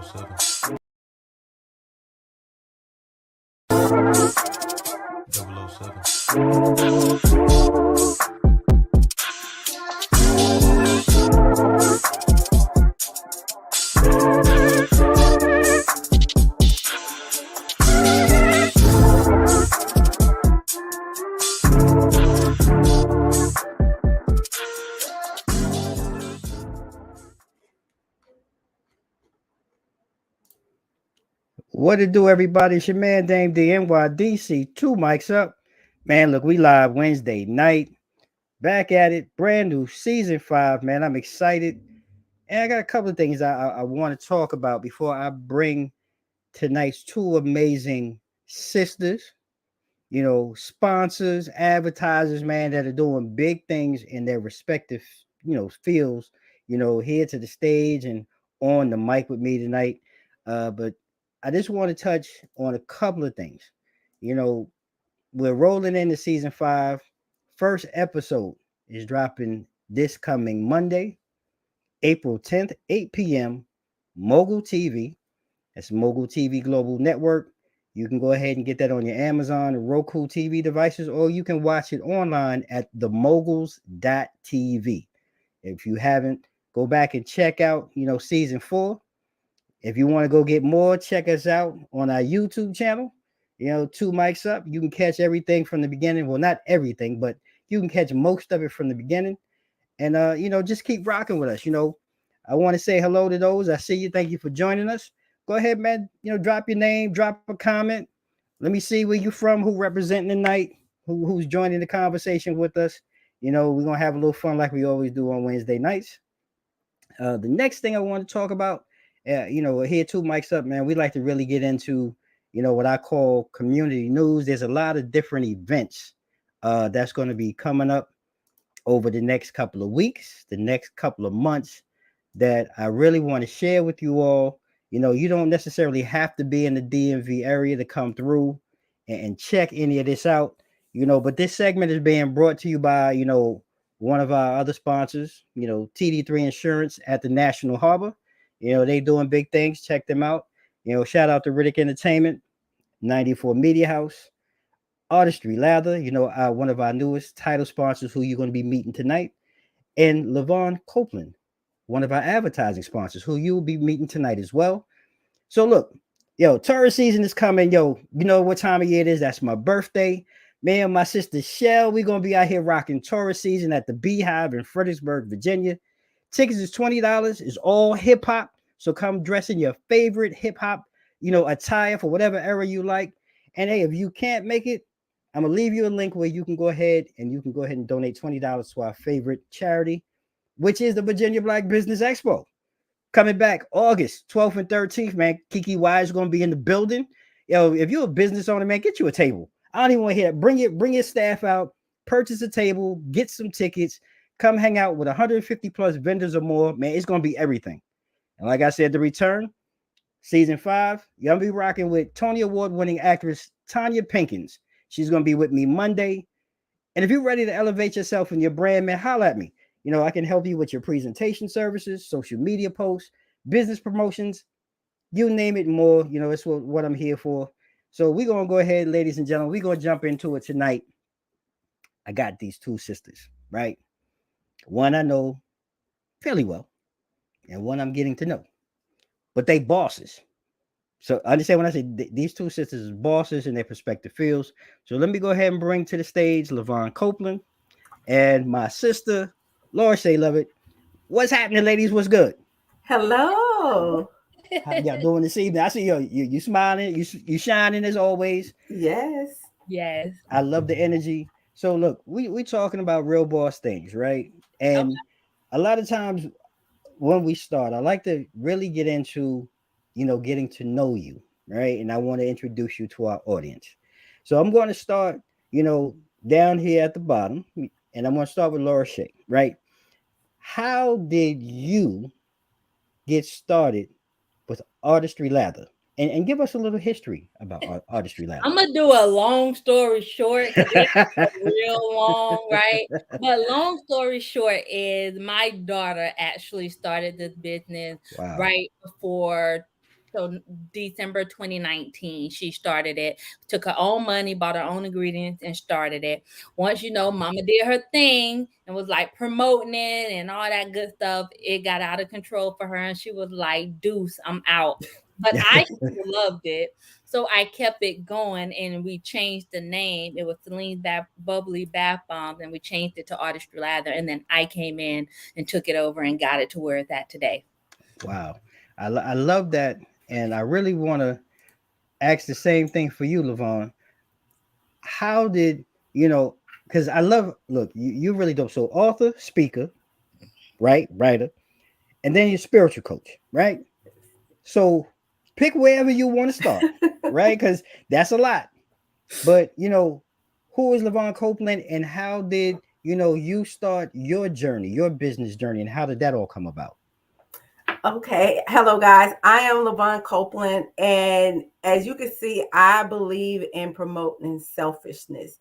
007. 007. What it do, everybody? It's your man, damednydc. Two mics up. Man, look, we live Wednesday night. Back at it. Brand new season 5, man. I'm excited. And I got a couple of things I want to talk about before I bring tonight's two amazing sisters, sponsors, advertisers, man, that are doing big things in their respective, fields, here to the stage and on the mic with me tonight. But I just want to touch on a couple of things. You know, we're rolling into season 5. First episode is dropping this coming Monday, April 10th, 8 p.m. Mogul TV. That's Mogul TV Global Network. You can go ahead and get that on your Amazon or Roku TV devices, or you can watch it online at themoguls.tv. If you haven't, go back and check out, season 4. If you want to go get more, check us out on our YouTube channel. Two mics up. You can catch everything from the beginning. Well, not everything, but you can catch most of it from the beginning. And just keep rocking with us. I want to say hello to those. I see you. Thank you for joining us. Go ahead, man. Drop your name, drop a comment. Let me see where you from, who representing tonight, who's joining the conversation with us. We're gonna have a little fun like we always do on Wednesday nights. The next thing I want to talk about, here two mics up, man. We like to really get into, what I call community news. There's a lot of different events that's going to be coming up over the next couple of weeks, the next couple of months that I really want to share with you all. You don't necessarily have to be in the DMV area to come through and check any of this out, but this segment is being brought to you by, one of our other sponsors, TD3 Insurance at the National Harbor. They doing big things. Check them out. Shout out to Riddick Entertainment, 94 Media House, Artistry Lather, one of our newest title sponsors who you're going to be meeting tonight, and Levon Copeland, one of our advertising sponsors who you'll be meeting tonight as well. So look, tourist season is coming. You know what time of year it is? That's my birthday. Me and my sister Shell, we're going to be out here rocking tourist season at the Beehive in Fredericksburg, Virginia. Tickets is $20. It's all hip hop. So come dress in your favorite hip hop, attire for whatever era you like. And hey, if you can't make it, I'm going to leave you a link where you can go ahead and donate $20 to our favorite charity, which is the Virginia Black Business Expo. Coming back August 12th and 13th, man. Kiki Y is going to be in the building. If you're a business owner, man, get you a table. I don't even want to hear it. Bring your staff out, purchase a table, get some tickets, come hang out with 150 plus vendors or more. Man, it's going to be everything. And like I said, the return, season 5, you're going to be rocking with Tony Award winning actress Tanya Pinkins. She's going to be with me Monday. And if you're ready to elevate yourself and your brand, man, holla at me. I can help you with your presentation services, social media posts, business promotions, you name it, more. It's what I'm here for. So we're going to go ahead, ladies and gentlemen. We're going to jump into it tonight. I got these two sisters, right? One I know fairly well, and one I'm getting to know. But they bosses. So understand when I say these two sisters are bosses in their respective fields. So let me go ahead and bring to the stage Levon Copeland and my sister, Laura Shea Lovett. What's happening, ladies? What's good? Hello. How y'all doing this evening? I see you smiling, you shining as always. Yes. Yes. I love the energy. So look, we talking about real boss things, right? And a lot of times when we start, I like to really get into, getting to know you, right? And I want to introduce you to our audience. So I'm going to start, down here at the bottom, and I'm going to start with Laura Shea, right? How did you get started with Artistry Lather? And give us a little history about Artistry Lather. I'm gonna do a long story short because it's real long, right? But long story short is my daughter actually started this business right before So December 2019, she started it, took her own money, bought her own ingredients, and started it. Once Mama did her thing and was like promoting it and all that good stuff, it got out of control for her, and she was like, "Deuce, I'm out." But I still loved it, so I kept it going, and we changed the name. It was Celine's Bubbly Bath Bombs, and we changed it to Artistry Lather. And then I came in and took it over and got it to where it's at today. Wow. I love that. And I really want to ask the same thing for you, Levon. How did, because I love, look, you really dope. So, author, speaker, right? Writer, and then you're spiritual coach, right? So, pick wherever you want to start, right? Because that's a lot. But, who is Levon Copeland, and how did, you start your journey, your business journey, and how did that all come about? Okay. Hello, guys. I am Levon Copeland. And as you can see, I believe in promoting selfishness.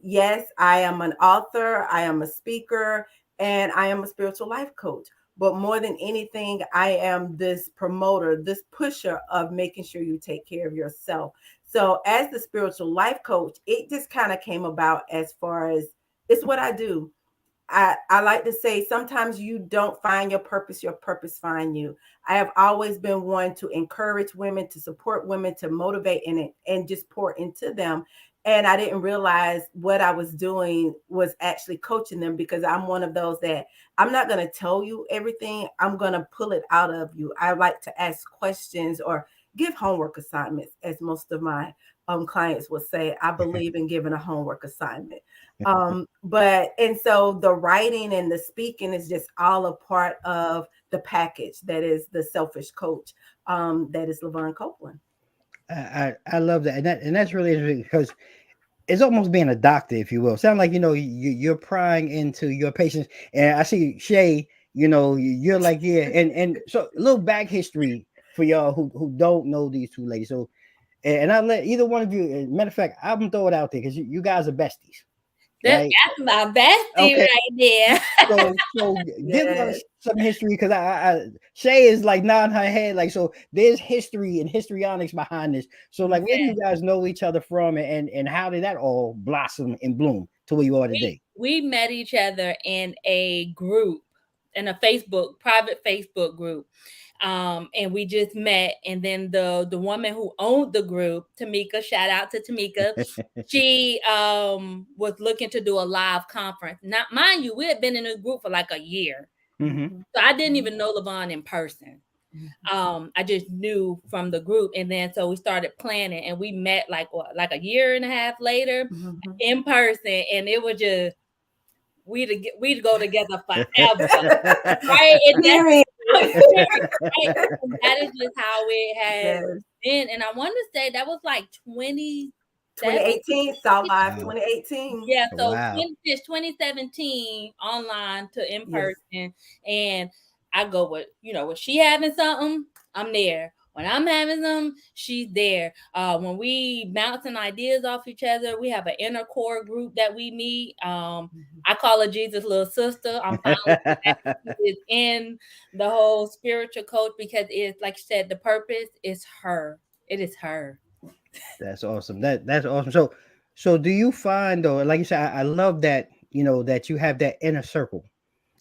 Yes, I am an author, I am a speaker, and I am a spiritual life coach. But more than anything, I am this promoter, this pusher of making sure you take care of yourself. So, as the spiritual life coach, it just kind of came about as far as it's what I do. I like to say sometimes you don't find your purpose find you. I have always been one to encourage women, to support women, to motivate in it and just pour into them. And I didn't realize what I was doing was actually coaching them, because I'm one of those that I'm not going to tell you everything. I'm going to pull it out of you. I like to ask questions or give homework assignments, as most of my clients will say. I believe in giving a homework assignment. But and so the writing and the speaking is just all a part of the package that is the selfish coach, that is Levon Copeland. I love that. And that's really interesting because it's almost being a doctor, if you will. Sound like, you're prying into your patients. And I see Shay, you're like, yeah. And so a little back history for y'all who don't know these two ladies. So, and I'll let either one of you, matter of fact, I'm gonna throw it out there because you guys are besties, right? That's my bestie Okay. right there. So give us Yes. some history, because I Shay is like nodding her head, like, so there's history and histrionics behind this. So like, where do you guys know each other from, and how did that all blossom and bloom to where you are today? We met each other in a group, in a private Facebook group. And we just met. And then the woman who owned the group, Tamika, shout out to Tamika, she was looking to do a live conference. Now, mind you, we had been in a group for like a year. Mm-hmm. So I didn't even know Levon in person. I just knew from the group. And then so we started planning, and we met like a year and a half later in person, and it was just we'd go together forever, right? And that's Period. right. And that is just how it has Yes. been. And I want to say that was like 2017. 2018, South Live Wow. 2018. Yeah, so Wow. 2017 online to in Yes. person, and I go with when she having something, I'm there. When I'm having something, she's there. When we bouncing ideas off each other, we have an inner core group that we meet. I call her Jesus' little sister. I'm finally is in the whole spiritual coach, because it's like you said, the purpose is her. It is her. That's awesome. That's awesome. So do you find, though, like you said, I love that, that you have that inner circle.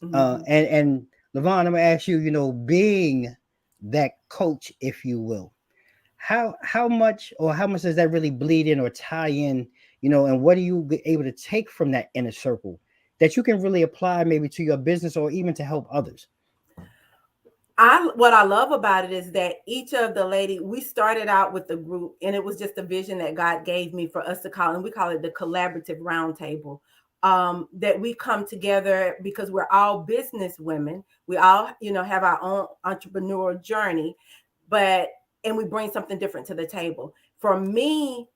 Mhm. And Levon, I'm gonna ask you, being that coach, if you will, how much does that really bleed in or tie in, and what are you able to take from that inner circle that you can really apply maybe to your business or even to help others? What I love about it is that each of the lady, we started out with the group, and it was just a vision that God gave me for us to call, and we call it the collaborative roundtable. That we come together because we're all business women. We all, have our own entrepreneurial journey, and we bring something different to the table. For me,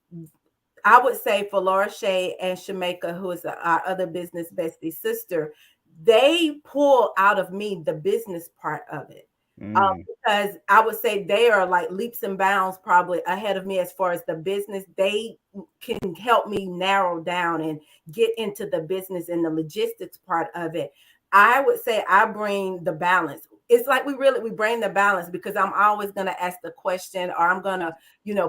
I would say for Laura Shay and Shameka, who is our other business bestie sister, they pull out of me the business part of it. Mm. Because I would say they are like leaps and bounds probably ahead of me as far as the business. They can help me narrow down and get into the business and the logistics part of it. I would say I bring the balance. it's like we bring the balance, because I'm always going to ask the question, or I'm going to,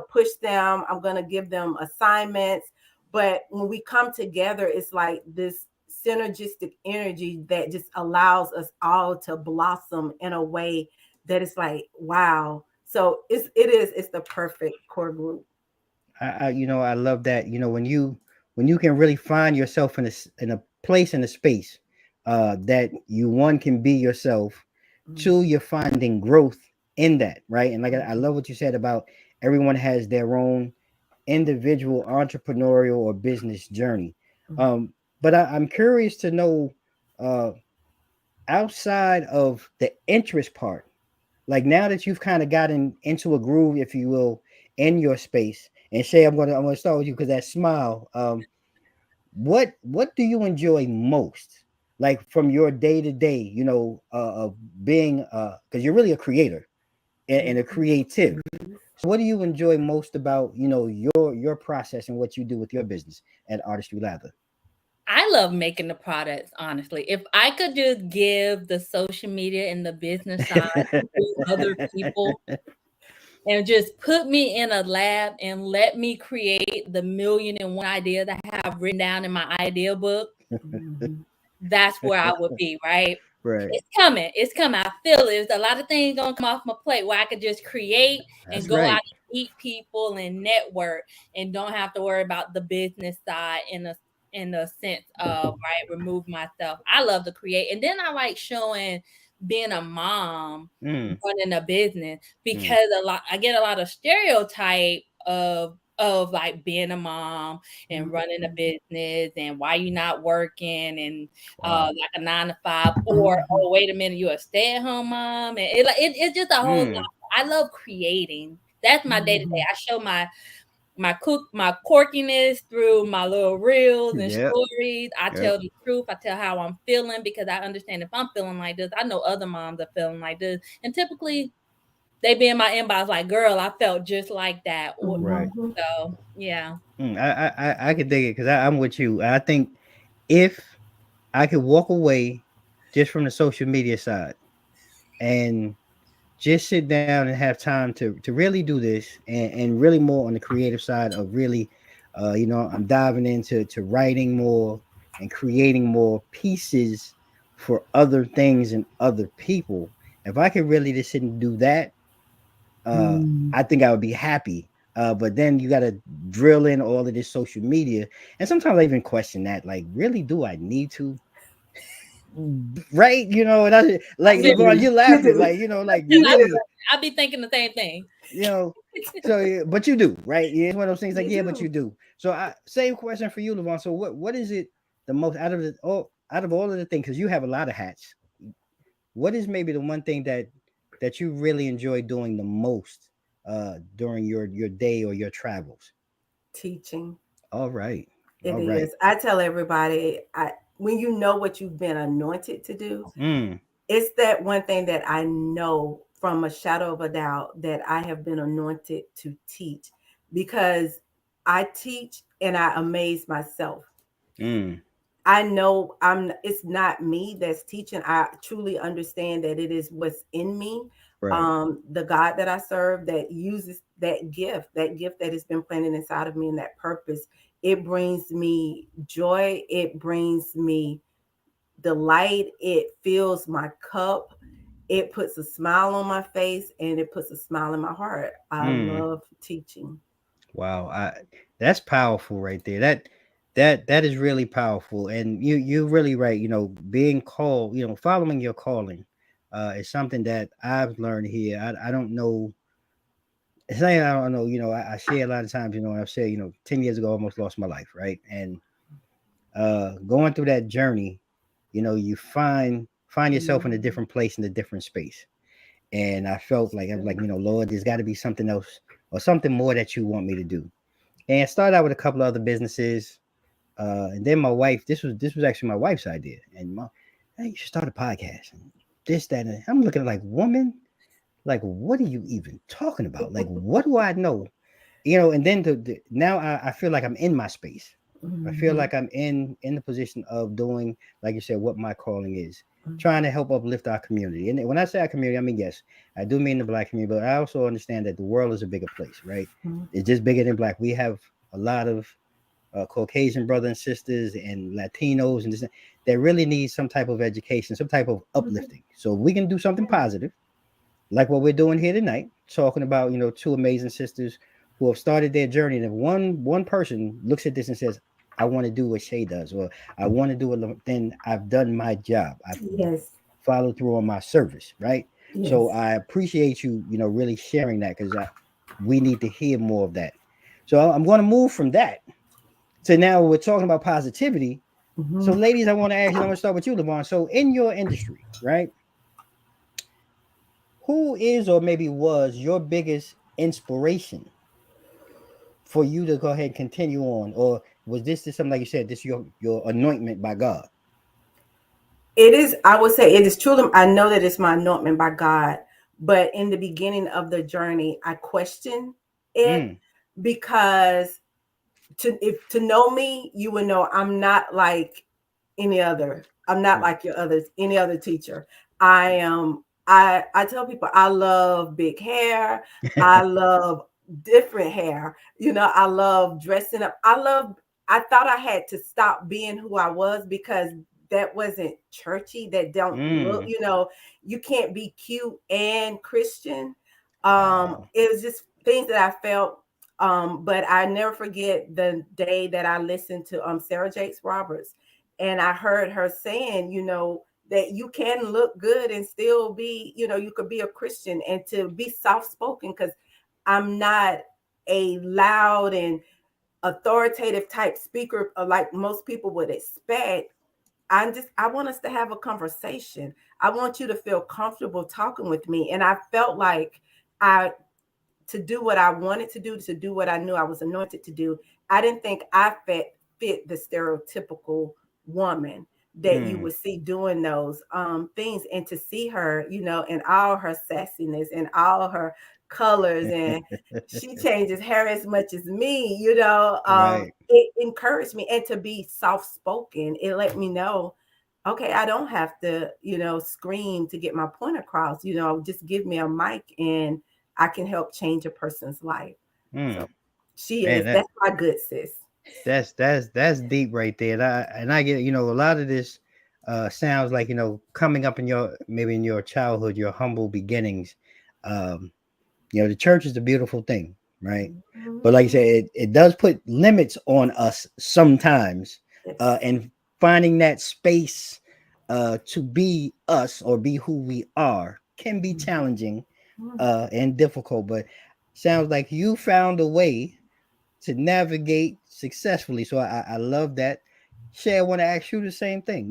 push them. I'm going to give them assignments. But when we come together, it's like this synergistic energy that just allows us all to blossom in a way that it's like, wow. So it's the perfect core group. I love that. When you can really find yourself in a place, in a space, that you, one, can be yourself, Mm-hmm. two, you're finding growth in that, right? And like, I love what you said about everyone has their own individual entrepreneurial or business journey. But I'm curious to know, uh, outside of the interest part, like now that you've kind of gotten into a groove, if you will, in your space, and Shay, I'm gonna start with you because that smile. What do you enjoy most, like from your day to day, of being, because you're really a creator and a creative. So what do you enjoy most about, your process and what you do with your business at Artistry Lather? I love making the products, honestly. If I could just give the social media and the business side to other people and just put me in a lab and let me create the million and one idea that I have written down in my idea book, Mm-hmm. that's where I would be, right? Right. It's coming. It's coming. I feel it. There's a lot of things gonna come off my plate where I could just create and That's go out right. and meet people and network and don't have to worry about the business side in the sense of right, remove myself. I love to create. And then I like showing being a mom Mm, running a business mm, because I get a lot of stereotype of like being a mom and running a business and why you not working and wow. like a 9 to 5, or oh wait a minute, you're a stay-at-home mom, and it's just a whole lot. Mm, I love creating. That's my day to day. Mm-hmm. I show my quirkiness through my little reels and yep. stories. I Yep. tell the truth. I tell how I'm feeling because I understand if I'm feeling like this, I know other moms are feeling like this, and typically they be in my inbox like, "Girl, I felt just like that." Right. So yeah. I could dig it because I'm with you. I think if I could walk away just from the social media side and just sit down and have time to really do this, and really more on the creative side of really, I'm diving into writing more and creating more pieces for other things and other people. If I could really just sit and do that, uh, Mm-hmm. I think I would be happy. But then you got to drill in all of this social media, and sometimes I even question that, like, really, do I need to? Right? And I like, Seriously, LeBron, you're You laughing, do. like, like I really, I be thinking the same thing. you know. So, yeah, but you do, right? Yeah, it's one of those things like, You yeah, but you do. do. So, same question for you, LeBron. So, what is it the most out of all of the things? Because you have a lot of hats. What is maybe the one thing that you really enjoy doing the most during your day or your travels? Teaching. All right. It All right. is. I tell everybody, when you know what you've been anointed to do, Mm, it's that one thing that I know from a shadow of a doubt that I have been anointed to teach, because I teach and I amaze myself. mm, I know it's not me that's teaching. I truly understand that it is what's in me. right. The God that I serve that uses that gift that has been planted inside of me, and that purpose, it brings me joy. It brings me delight. It fills my cup. It puts a smile on my face, and it puts a smile in my heart. I Mm. love teaching. Wow, that's powerful right there. That is really powerful, and you're really right. Being called, following your calling, is something that I've learned here. I don't know. It's like I don't know. I share a lot of times. I've said, 10 years ago, I almost lost my life, right? And going through that journey, you find yourself in a Mhm. different place, in a different space. And I felt like, I'm like, Lord, there's got to be something else or something more that you want me to do. And started out with a couple of other businesses. And then my wife, this was actually my wife's idea. And hey, you should start a podcast. And this, that, and I'm looking like, woman, like, what are you even talking about? Like, what do I know? And then now I feel like I'm in my space. I feel Mhm. like I'm in the position of doing, like you said, what my calling is. trying to help uplift our community. And when I say our community, I mean, yes, I do mean the Black community, but I also understand that the world is a bigger place, right? Mhm. It's just bigger than Black. We have a lot of Caucasian brothers and sisters and Latinos and this, that really need some type of education, some type of Mhm. uplifting. So we can do something positive, like what we're doing here tonight, talking about two amazing sisters who have started their journey. And if one person looks at this and says, "I want to do what Shay does," or "I want to do it," then I've done my job. I've Yes. followed through on my service, right? So Yes. I appreciate you, really sharing that because we need to hear more of that. So I'm going to move from that to now we're talking about positivity. So, Mhm. ladies, I want to ask you. I'm going to start with you, Levon. So, in your industry, right? Who is or maybe was your biggest inspiration for you to go ahead and continue on, or was this just something like you said? This your anointment by God? It is, I would say it is truly, I know that it's my anointment by God, but in the beginning of the journey, I questioned it Mm, because to know me, you would know I'm not like any other. I'm not right. like your others, any other teacher. I am. I tell people I love big hair. I love different hair. I love dressing up. I love. I thought I had to stop being who I was because that wasn't churchy. That don't look. Mm. You can't be cute and Christian. Wow. It was just things that I felt but I never forget the day that I listened to Sarah Jakes Roberts, and I heard her saying, that you can look good and still be, you could be a Christian and to be soft spoken because I'm not a loud and authoritative type speaker like most people would expect. I want us to have a conversation. I want you to feel comfortable talking with me. And I felt like I to do what I wanted to do what I knew I was anointed to do. I didn't think I fit the stereotypical woman that you Mm. would see doing those things, and to see her, in all her sassiness and all her colors, and she changes hair as much as me, Right. it encouraged me, and to be soft spoken, it let me know, okay, I don't have to, scream to get my point across, just give me a mic and I can help change a person's life. Mm. So she Man, is, that's my good sis. that's deep right there. And I get a lot of this sounds like coming up in your maybe in your childhood, your humble beginnings. Um, the church is a beautiful thing, right? But like I Mhm. said, it does put limits on us sometimes, Yes. and finding that space to be us or be who we are can be Mhm. challenging and difficult. But sounds like you found a way to navigate successfully. So I love that. Shay, I want to ask you the same thing.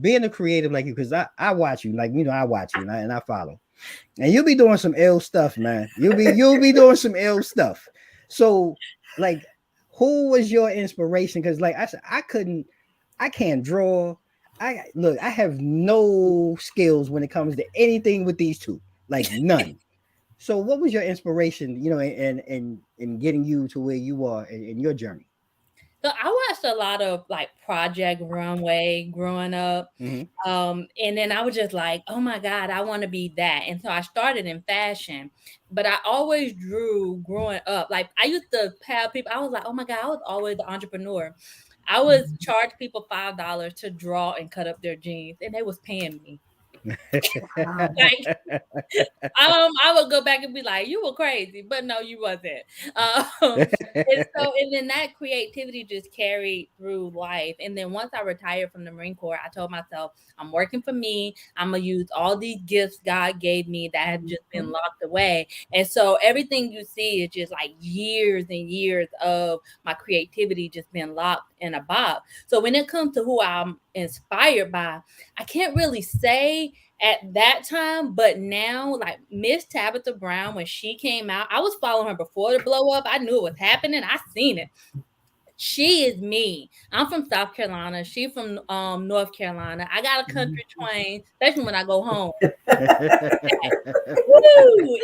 Being a creative like you, because I watch you, like I watch you and I follow. And you'll be doing some ill stuff, man. You'll be doing some ill stuff. So, like, who was your inspiration? Because, like I said, I can't draw. I have no skills when it comes to anything with these two, like none. So, what was your inspiration? In getting you to where you are in your journey. So I watched a lot of like Project Runway growing up. Mm-hmm. And then I was just like, oh my God, I want to be that. And so I started in fashion, but I always drew growing up. Like I used to have people, I was like, oh my God, I was always the entrepreneur. I was charge people $5 to draw and cut up their jeans, and they was paying me. Wow. Like I would go back and be like, "You were crazy," but no, you wasn't. And then that creativity just carried through life. And then once I retired from the Marine Corps, I told myself, "I'm working for me. I'm gonna use all these gifts God gave me that have just been Mhm. locked away." And so everything you see is just like years and years of my creativity just been locked in a box. So when it comes to who I'm inspired by, I can't really say at that time, but now, like Miss Tabitha Brown, when she came out, I was following her before the blow up. I knew it was happening. I seen it. She is me. I'm from South Carolina. She from North Carolina. I got a country twang, especially when I go home. Woo!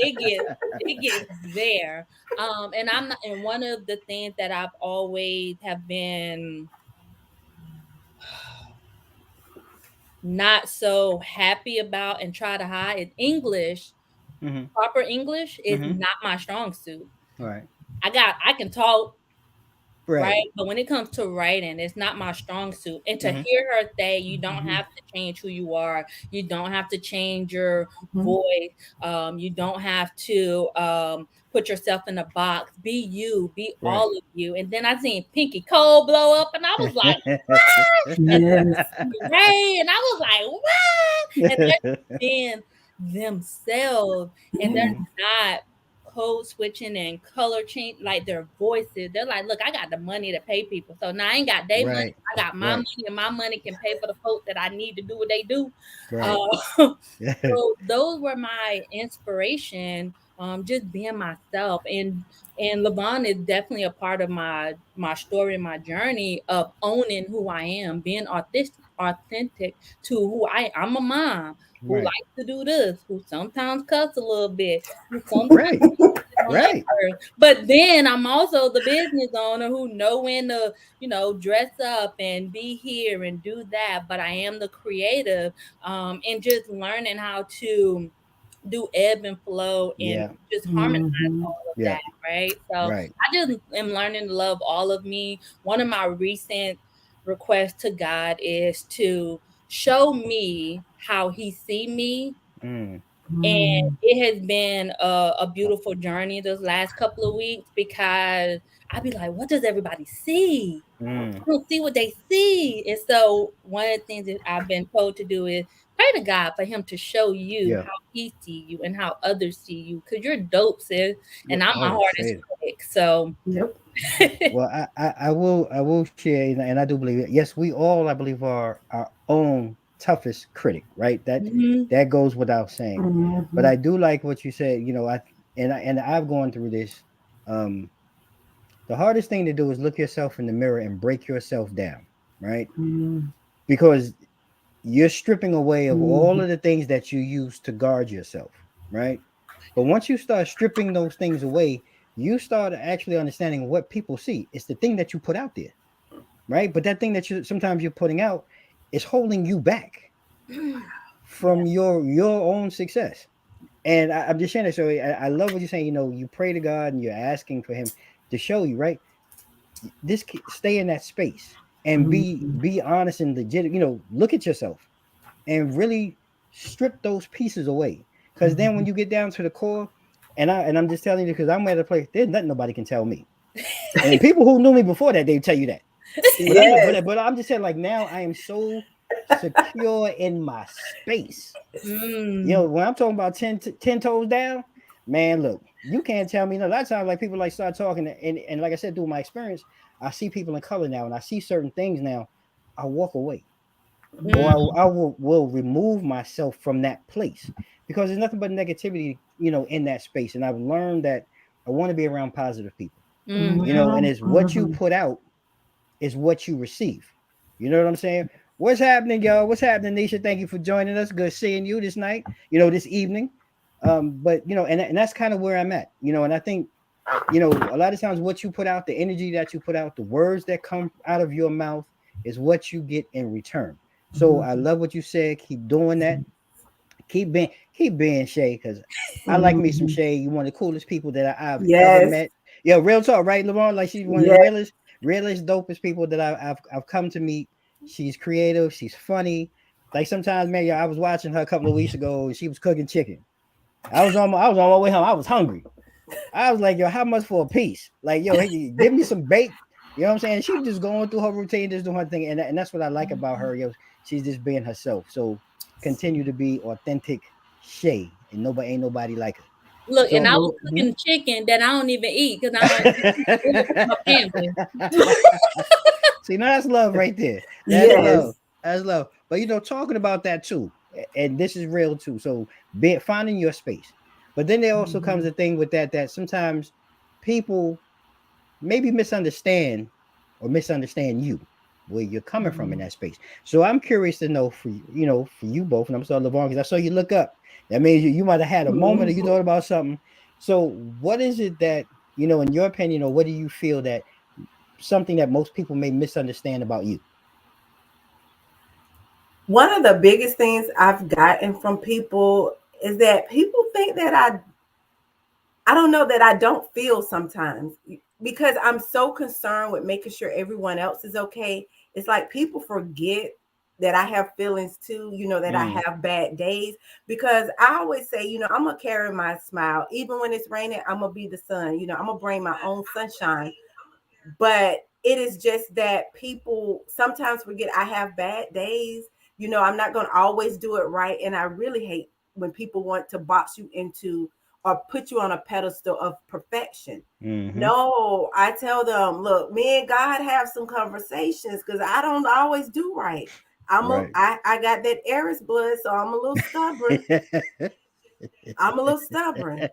It gets there. And I'm not. And one of the things that I've always have been not so happy about and try to hide is English. Mm-hmm. Proper English is Mm-hmm. not my strong suit. All right. I can talk, right? Right. But when it comes to writing, it's not my strong suit. And to Mm-hmm. hear her say, you don't Mhm. have to change who you are. You don't have to change your Mhm. voice. You don't have to put yourself in a box. Be you. Be Right. all of you. And then I seen Pinky Cole blow up, and I was like, and Yes. Ray, and I was like, what? And they're being themselves, and they're Mhm. not code switching and color change like their voices. They're like, look, I got the money to pay people, so now I ain't got their money. Right. I got my Right. money, and my money can pay for the folks that I need to do what they do. Uh, Right. so those were my inspiration. Just being myself, and Levon is definitely a part of my story, my journey of owning who I am, being authentic to who I'm a mom who Right. likes to do this, who sometimes cuss a little bit, who sometimes Right. on that Right. curve. But then I'm also the business owner who know when to, dress up and be here and do that. But I am the creative, and just learning how to do ebb and flow and Yeah. just harmonize Mhm. all of Yeah. that, right? So Right. I just am learning to love all of me. One of my recent requests to God is to show me how He see me, Mm. and Mm. it has been a beautiful journey those last couple of weeks because I'd be like, what does everybody see? Mm. I don't see what they see. And so one of the things that I've been told to do is pray to God for him to show you Yeah. how he see you and how others see you. Cause you're dope, sis. Yeah. And I'm my Oh, say hardest it. critic. So Yep. Well, I will share, and I do believe it. Yes, we all, I believe, are our own toughest critic, right? That mhm. that goes without saying. But Mhm. I do like what you said. I've gone through this. Um, the hardest thing to do is look yourself in the mirror and break yourself down, right? Mhm. Because you're stripping away of all Mhm. of the things that you use to guard yourself, right? But once you start stripping those things away, you start actually understanding what people see. It's the thing that you put out there, right? But that thing that you sometimes you're putting out is holding you back Yeah. from your own success. And I'm just saying that. So I love what you're saying. You pray to God and you're asking for Him to show you, right? Stay in that space and be Mhm. be honest and legit. Look at yourself and really strip those pieces away. Because then when Mhm. you get down to the core, and I'm just telling you because I'm at a place, there's nothing nobody can tell me. And people who knew me before that, they tell you that. But I'm Yes. but I'm just saying, like, now I am so secure in my space. Mm. When I'm talking about 10 toes down, man, look, you can't tell me. A lot of times, like, people like start talking, and like I said, through my experience, I see people in color now, and I see certain things now. I walk away, or Mm. I will remove myself from that place because there's nothing but negativity, in that space. And I've learned that I want to be around positive people, Mhm. and Mhm. it's what you Mhm. put out is what you receive. You know what I'm saying? What's happening, y'all? What's happening, Nisha? Thank you for joining us. Good seeing you this night, this evening. But and that's kind of where I'm at, and I think, a lot of times what you put out, the energy that you put out, the words that come out of your mouth is what you get in return. So I Mhm. love what you said. Keep doing that. Keep being Shay, because I like me some Mhm. Shay. You one of the coolest people that I've ever Yes. met. Yeah, real talk, right, LeBron? Like, she's one of the Yes. realest, dopest people that I've come to meet. She's creative. She's funny. Like, sometimes, man, I was watching her a couple of weeks ago, and she was cooking chicken. I was on my way home. I was hungry. I was like, yo, how much for a piece? Like, yo, hey, give me some bait. You know what I'm saying? She was just going through her routine, just doing her thing. And that's what I like about her. Yo, she's just being herself. So continue to be authentic Shay. And ain't nobody like her. Look, and So I was Absolutely. cooking chicken that I don't even eat because I don't really for my family. see, now that's love right there. That's love. Yes. That's love. But talking about that too, and this is real too. So finding your space. But then there also comes Mhm. a thing with that sometimes people maybe misunderstand you, where you're coming from in Mhm. that space. So I'm curious to know for you both, and I'm sorry, LeVon, because I saw you look up. That means you might have had a moment or you Mhm. thought about something. So what is it that, in your opinion, or what do you feel that something that most people may misunderstand about you? One of the biggest things I've gotten from people is that people think that I don't know, that I don't feel sometimes because I'm so concerned with making sure everyone else is okay. It's like people forget that I have feelings too, that I have bad days, because I always say, I'm going to carry my smile. Even when it's raining, I'm going to be the sun. I'm going to bring my own sunshine. But it is just that people sometimes forget I have bad days. I'm not going to always do it right. And I really hate when people want to box you into or put you on a pedestal of perfection. No, I tell them, look, me and God have some conversations because I don't always do right. I got that Aries blood, so I'm a little stubborn. I'm a little stubborn.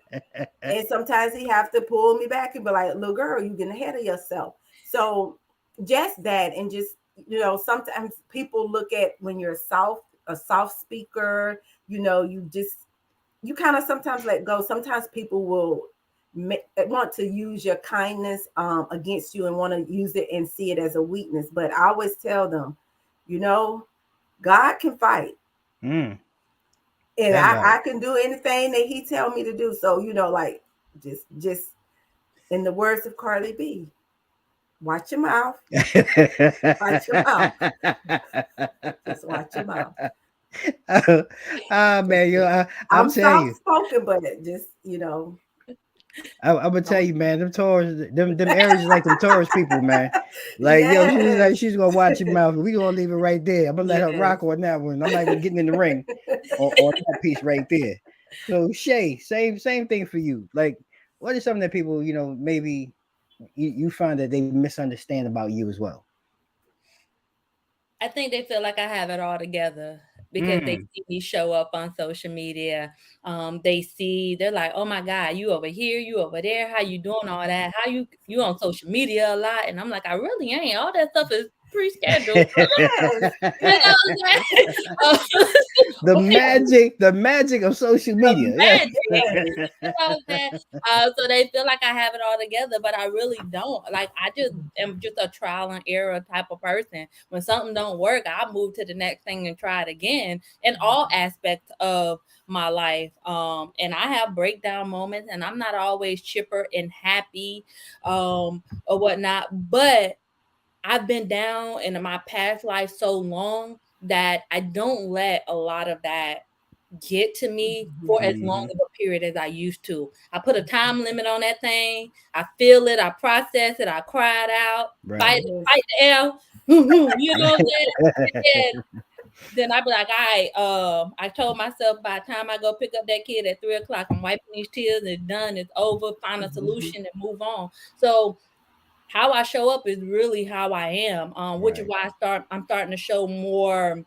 And sometimes he have to pull me back and be like, little girl, you getting ahead of yourself. So just that, and just, sometimes people look at when you're a soft speaker, you kind of sometimes let go. Sometimes people will want to use your kindness against you and want to use it and see it as a weakness. But I always tell them, God can fight. And I can do anything that he tell me to do. So, like just in the words of Carly B, watch your mouth. Watch your mouth. Just watch your mouth. Man, I'm telling soft you. spoken, but just, I'm gonna tell you, man, them Taurus, them Aries is like them Taurus people, man. Like, yo, she's gonna watch your mouth. We gonna leave it right there. I'm gonna let her rock on that one. I'm not even getting in the ring on that piece right there. So Shay, same thing for you. Like, what is something that people, maybe you find that they misunderstand about you as well? I think they feel like I have it all together because they see me show up on social media. They're like, "Oh my God, you over here, you over there. How you doing all that? How you on social media a lot?" And I'm like, I really ain't. All that stuff is pre-scheduled. The magic of social media. Magic. You know what I'm saying? So they feel like I have it all together, but I really don't. Like, I just am just a trial and error type of person. When something don't work, I move to the next thing and try it again in all aspects of my life. And I have breakdown moments, and I'm not always chipper and happy, or whatnot. But I've been down in my past life so long that I don't let a lot of that get to me for as long of a period as I used to. I put a time limit on that thing. I feel it. I process it. I cry it out. Fight the L. You know what I'm saying? Then I be like, all right, I told myself by the time I go pick up that kid at 3 o'clock, I'm wiping these tears. It's done. It's over. Find a solution and move on. So how I show up is really how I am, which is why I'm starting to show more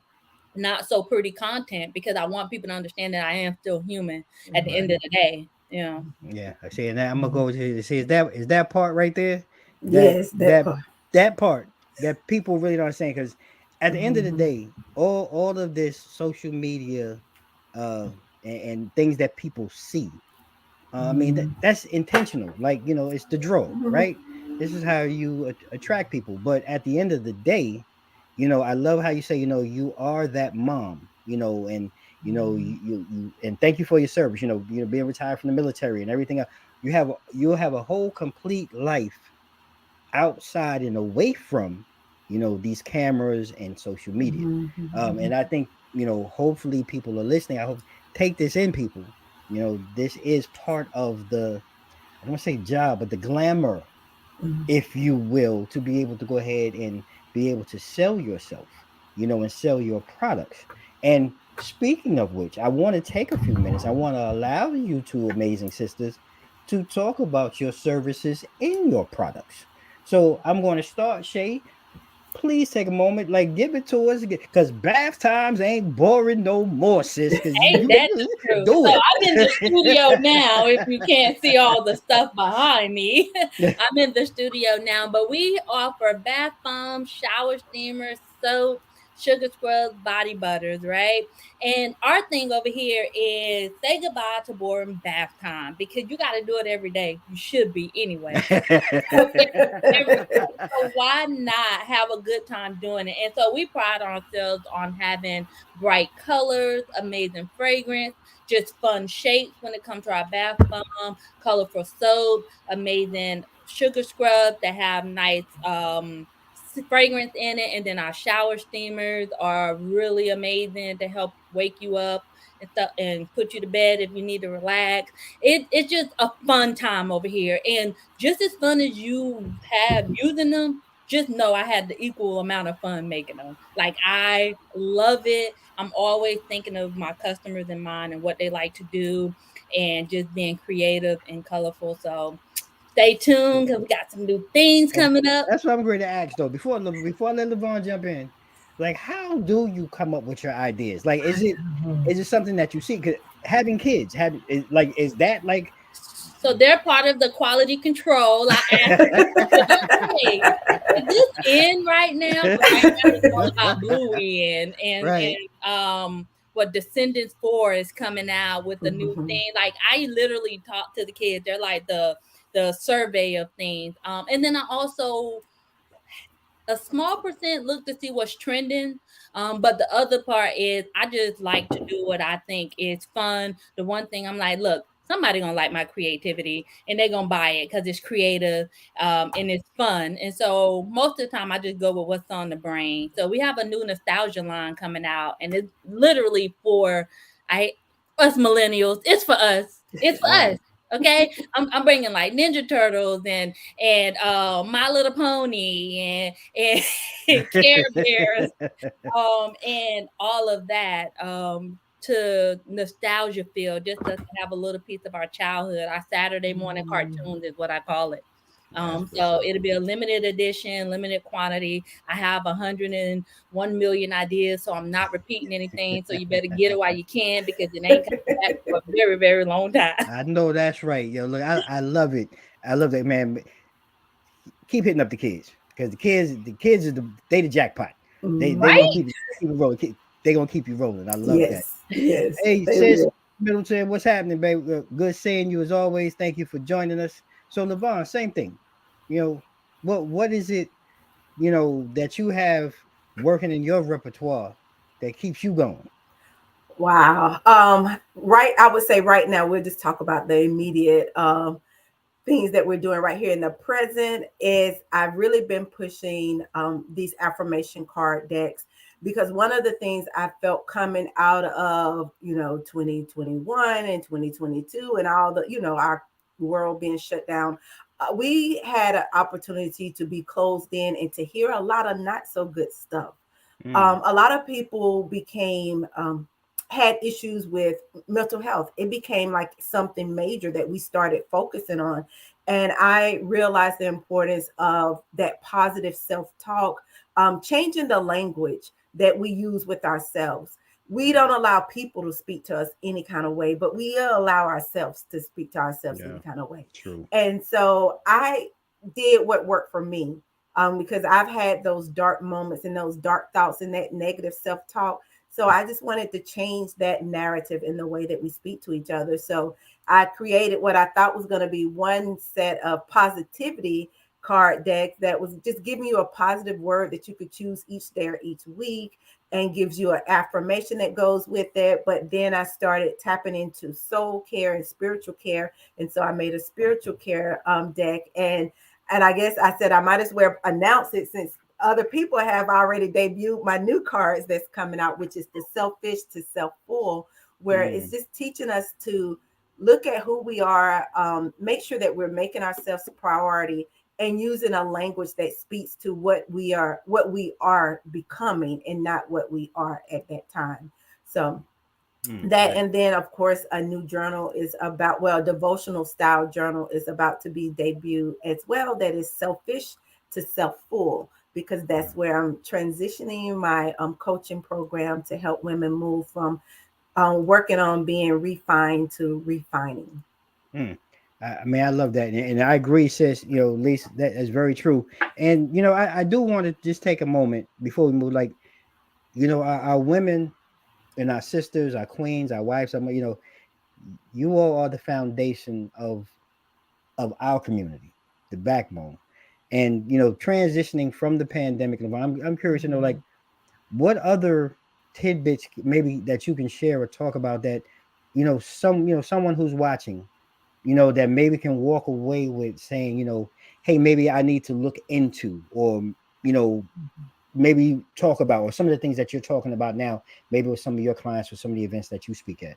not so pretty content, because I want people to understand that I am still human at the end of the day. Yeah. Yeah, I see. And I'm gonna go to see, is that part right there? Yes, that part. That part that people really don't understand, because at the end of the day, all of this social media and things that people see, I mean, that's intentional. Like, it's the draw, right? This is how you attract people. But at the end of the day, I love how you say, you are that mom, and you and thank you for your service, being retired from the military and everything else. You'll have a whole complete life outside and away from, these cameras and social media. And I think, hopefully people are listening. I hope take this in, people. This is part of the, I don't want to say job, but the glamour, if you will, to be able to go ahead and be able to sell yourself, and sell your products. And speaking of which, I want to take a few minutes. I want to allow you two amazing sisters to talk about your services and your products. So I'm going to start, Shay. Please take a moment, like give it to us, because bath times ain't boring no more, sis. Because Ain't that the truth? do So it. I'm in the studio now. If you can't see all the stuff behind me, I'm in the studio now. But we offer bath bombs, shower steamers, soap, sugar scrubs, body butters, right? And our thing over here is say goodbye to boring bath time because you got to do it every day. You should be anyway. Every day. So why not have a good time doing it? And so we pride ourselves on having bright colors, amazing fragrance, just fun shapes when it comes to our bath bomb, colorful soap, amazing sugar scrubs that have nice fragrance in it, and then our shower steamers are really amazing to help wake you up and stuff and put you to bed if you need to relax. It's just a fun time over here, and just as fun as you have using them, just know I had the equal amount of fun making them. Like I love it. I'm always thinking of my customers in mind and what they like to do, and just being creative and colorful. So stay tuned because we got some new things And coming up. that's what I'm going to ask though. Before I let LeVon jump in, like, how do you come up with your ideas? Like, is it something that you see? 'Cause having kids, is that like? So they're part of the quality control. I asked them, hey, is this in right now? But right now it's all about Blue in Right. and what Descendants 4 is coming out with the new Mhm. thing. Like I literally talk to the kids. They're like the survey of things. And then I also a small percent look to see what's trending. But the other part is I just like to do what I think is fun. The one thing I'm like, look, somebody gonna like my creativity and they're gonna buy it because it's creative and it's fun. And so most of the time I just go with what's on the brain. So we have a new nostalgia line coming out, and it's literally for I us millennials. It's for us. It's for Right. us. Okay, I'm bringing like Ninja Turtles and My Little Pony and Care Bears and all of that to nostalgia feel, just to have a little piece of our childhood. Our Saturday morning cartoons is what I call it. That's what's So up. it'll be a limited edition, limited quantity. I have 101 million ideas, so I'm not repeating anything. So you better get it while you can because it ain't coming back for a very, very long time. I know that's right. Yo, look, I love it. I love that, man. Keep hitting up the kids because the kids are the jackpot. They gonna Mhm. keep it rolling. They gonna keep you rolling. I love that. Yes, yes, Hey, they sis will. Middleton, what's happening, baby? Good seeing you as always. Thank you for joining us. So, LeVon, same thing. You know, what is it, that you have working in your repertoire that keeps you going? Wow. Right. I would say right now we'll just talk about the immediate things that we're doing right here in the present. Is I've really been pushing these affirmation card decks because one of the things I felt coming out of 2021 and 2022 and all the our world being shut down, we had an opportunity to be closed in and to hear a lot of not so good stuff. Mm, A lot of people became had issues with mental health. It became like something major that we started focusing on. And I realized the importance of that positive self-talk, changing the language that we use with ourselves. We don't allow people to speak to us any kind of way, but we allow ourselves to speak to ourselves any yeah, kind of way. true. And so I did what worked for me, because I've had those dark moments and those dark thoughts and that negative self talk. So I just wanted to change that narrative in the way that we speak to each other. So I created what I thought was going to be one set of positivity card decks that was just giving you a positive word that you could choose each day or each week, and gives you an affirmation that goes with it. But then I started tapping into soul care and spiritual care. And so I made a spiritual care deck. And I guess I said I might as well announce it since other people have already debuted my new cards that's coming out, which is the selfish to self full, where it's Mm, just teaching us to look at who we are, make sure that we're making ourselves a priority and using a language that speaks to what we are becoming and not what we are at that time. So that, right. and then of course a new journal is about, well, devotional style journal is about to be debuted as well, that is selfish to self full, because that's where I'm transitioning my coaching program to help women move from working on being refined to refining. Mm. I mean, I love that, and I agree, sis. Lisa, that is very true. And I do want to just take a moment before we move. Like, our women and our sisters, our queens, our wives, you all are the foundation of our community, the backbone. And transitioning from the pandemic, I'm curious to know, like, what other tidbits maybe that you can share or talk about that someone who's watching, that maybe can walk away with saying, hey, maybe I need to look into, or you know maybe talk about, or some of the things that you're talking about now, maybe with some of your clients or some of the events that you speak at.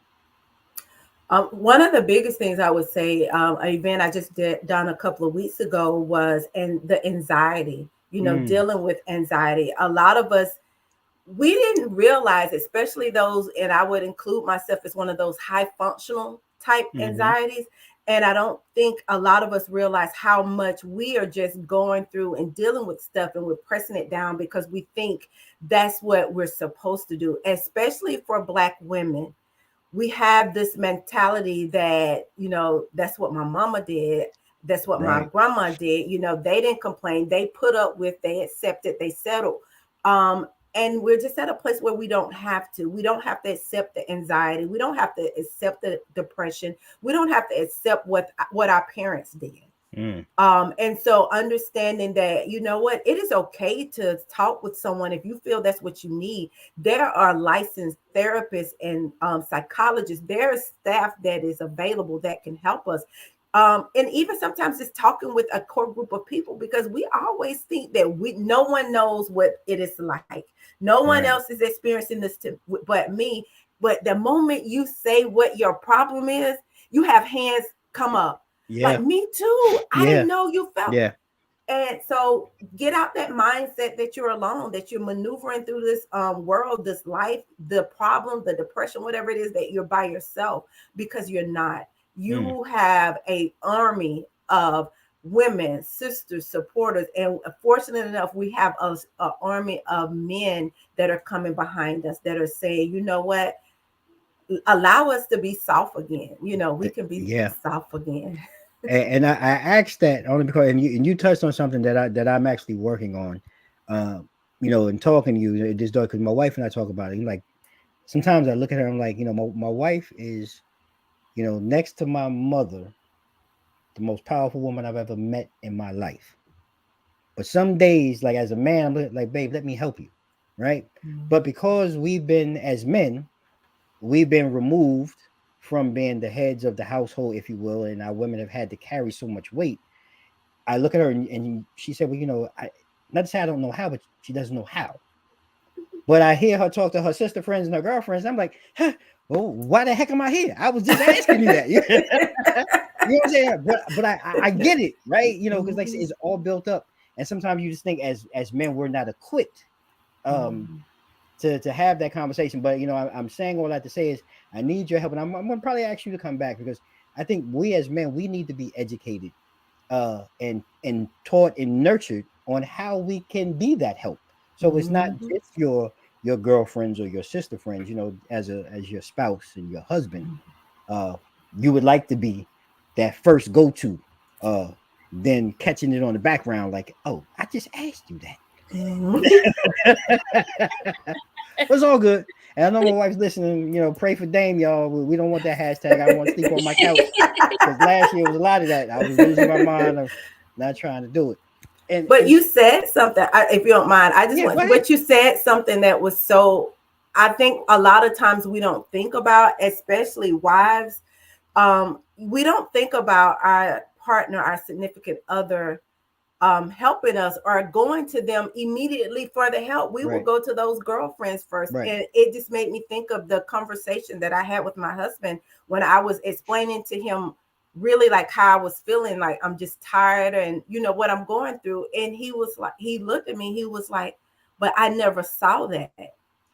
One of the biggest things I would say, an event I just done a couple of weeks ago was the anxiety, Mm, dealing with anxiety. A lot of us, we didn't realize, especially those, and I would include myself as one of those high functional type mm-hmm. anxieties. And I don't think a lot of us realize how much we are just going through and dealing with stuff, and we're pressing it down because we think that's what we're supposed to do, especially for Black women. We have this mentality that, that's what my mama did. That's what my Right. grandma did. They didn't complain. They put up with, they accepted, they settled. Um, and we're just at a place where we don't have to. We don't have to accept the anxiety. We don't have to accept the depression. We don't have to accept what our parents did. Mm, And so understanding that, what, it is okay to talk with someone if you feel that's what you need. There are licensed therapists and psychologists. There is staff that is available that can help us. And even sometimes it's talking with a core group of people, because we always think that no one knows what it is like. No one right. else is experiencing this but me. But the moment you say what your problem is, you have hands come up. Like, Yeah. me too. I Yeah. didn't know you felt. Yeah. And so get out that mindset that you're alone, that you're maneuvering through this world, this life, the problem, the depression, whatever it is, that you're by yourself, because you're not. Mm, You have a army of women, sisters, supporters, and fortunate enough, we have a army of men that are coming behind us, that are saying, you know what, allow us to be soft again. We can be yeah. soft again. And I asked that only because, and you touched on something that I'm actually working on, and talking to you this because my wife and I talk about it. Like, sometimes I look at her, I'm like, my wife is, next to my mother, the most powerful woman I've ever met in my life. But some days, like, as a man, I'm like, babe, let me help you, right? But because as men, we've been removed from being the heads of the household, if you will, and our women have had to carry so much weight. I look at her, and she said, well, not to say I don't know how, but she doesn't know how. But I hear her talk to her sister friends and her girlfriends. And I'm like, huh, well, why the heck am I here? I was just asking you that. You know what I'm saying? But I get it, right? Because, like I said, it's all built up. And sometimes you just think, as men, we're not equipped to have that conversation. But I'm saying all that to say is, I need your help, and I'm gonna probably ask you to come back, because I think we as men, we need to be educated, and taught and nurtured on how we can be that help. So it's not Mhm. just your girlfriends or your sister friends, as your spouse and your husband. Uh, you would like to be that first go to, uh, then catching it on the background, like, oh, I just asked you Mhm. that. But it's all good. And I know my wife's listening. Pray for Dame, y'all. We don't want that hashtag. I don't want to sleep on my couch, because last year was a lot of that. I was losing my mind of not trying to do it. And But and you said something, if you don't mind. I just yeah, go want, ahead. but you said something that was so, I think a lot of times we don't think about, especially wives. We don't think about our partner, our significant other, helping us or going to them immediately for the help. We will Right, go to those girlfriends first. right. And it just made me think of the conversation that I had with my husband when I was explaining to him really like how I was feeling, like I'm just tired and what I'm going through. And he was like, he looked at me, he was like, but I never saw that.